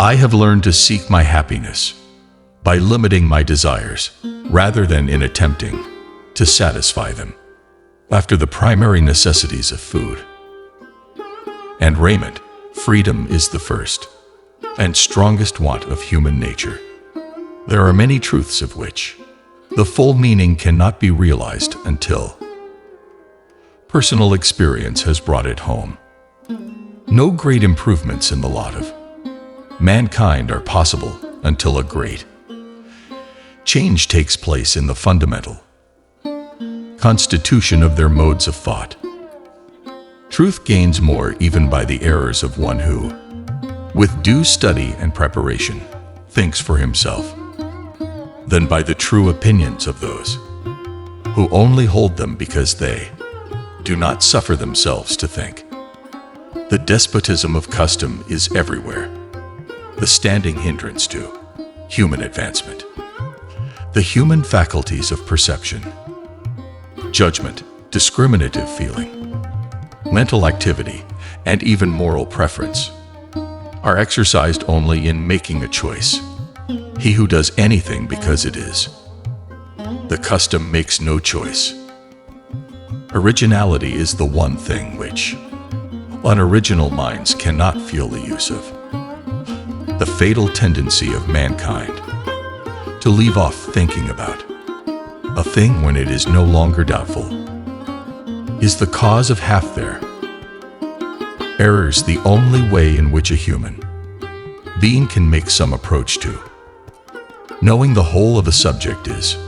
I have learned to seek my happiness by limiting my desires rather than in attempting to satisfy them after the primary necessities of food and raiment. Freedom is the first and strongest want of human nature. There are many truths of which the full meaning cannot be realized until personal experience has brought it home. No great improvements in the lot of mankind are possible until a great change takes place in the fundamental constitution of their modes of thought. Truth gains more even by the errors of one who, with due study and preparation, thinks for himself, than by the true opinions of those who only hold them because they do not suffer themselves to think. The despotism of custom is everywhere, the standing hindrance to human advancement. The human faculties of perception, judgment, discriminative feeling, mental activity, and even moral preference are exercised only in making a choice. He who does anything because it is the custom makes no choice. Originality is the one thing which unoriginal minds cannot feel the use of. The fatal tendency of mankind to leave off thinking about a thing when it is no longer doubtful is the cause of half their errors. The only way in which a human being can make some approach to knowing the whole of a subject is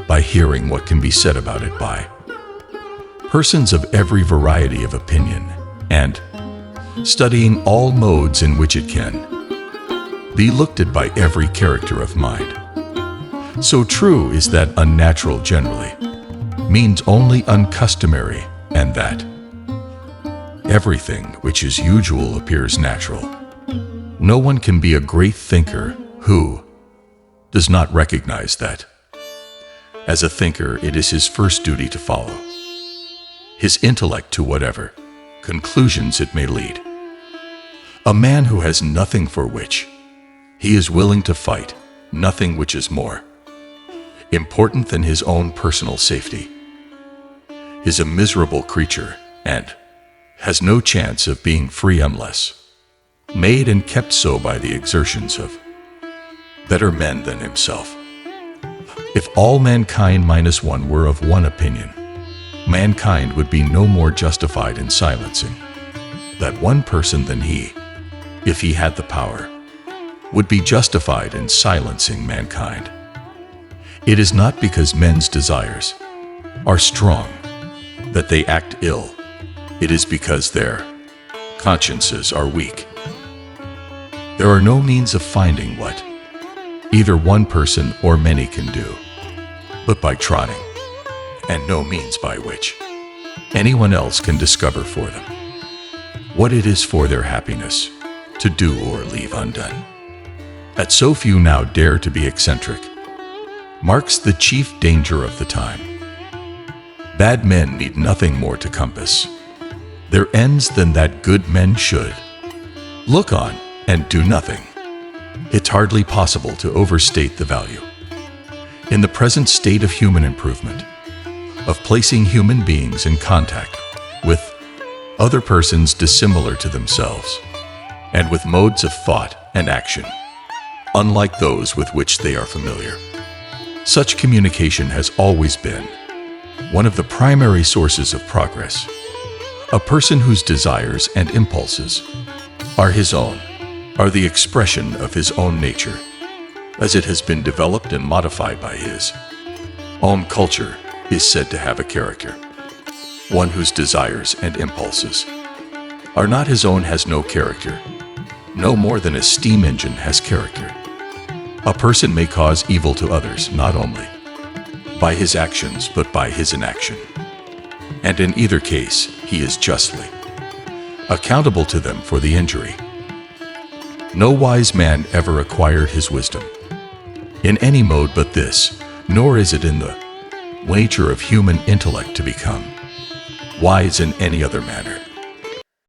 by hearing what can be said about it by persons of every variety of opinion and studying all modes in which it can be looked at by every character of mind. So true is that unnatural generally means only uncustomary, and that everything which is usual appears natural. No one can be a great thinker who does not recognize that, as a thinker, it is his first duty to follow his intellect to whatever conclusions it may lead. A man who has nothing for which he is willing to fight, nothing which is more important than his own personal safety, is a miserable creature and has no chance of being free unless made and kept so by the exertions of better men than himself. If all mankind minus one were of one opinion, mankind would be no more justified in silencing that one person than he, if he had the power, would be justified in silencing mankind. It is not because men's desires are strong that they act ill. It is because their consciences are weak. There are no means of finding what either one person or many can do, but by trying, and no means by which anyone else can discover for them what it is for their happiness to do or leave undone. That so few now dare to be eccentric marks the chief danger of the time. Bad men need nothing more to compass their ends than that good men should look on and do nothing. It's hardly possible to overstate the value, in the present state of human improvement, of placing human beings in contact with other persons dissimilar to themselves, and with modes of thought and action unlike those with which they are familiar. Such communication has always been one of the primary sources of progress. A person whose desires and impulses are his own, are the expression of his own nature, as it has been developed and modified by his own culture, is said to have a character. One whose desires and impulses are not his own has no character, no more than a steam engine has character. A person may cause evil to others not only by his actions but by his inaction, and in either case he is justly accountable to them for the injury. No wise man ever acquired his wisdom in any mode but this, nor is it in the nature of human intellect to become wise in any other manner.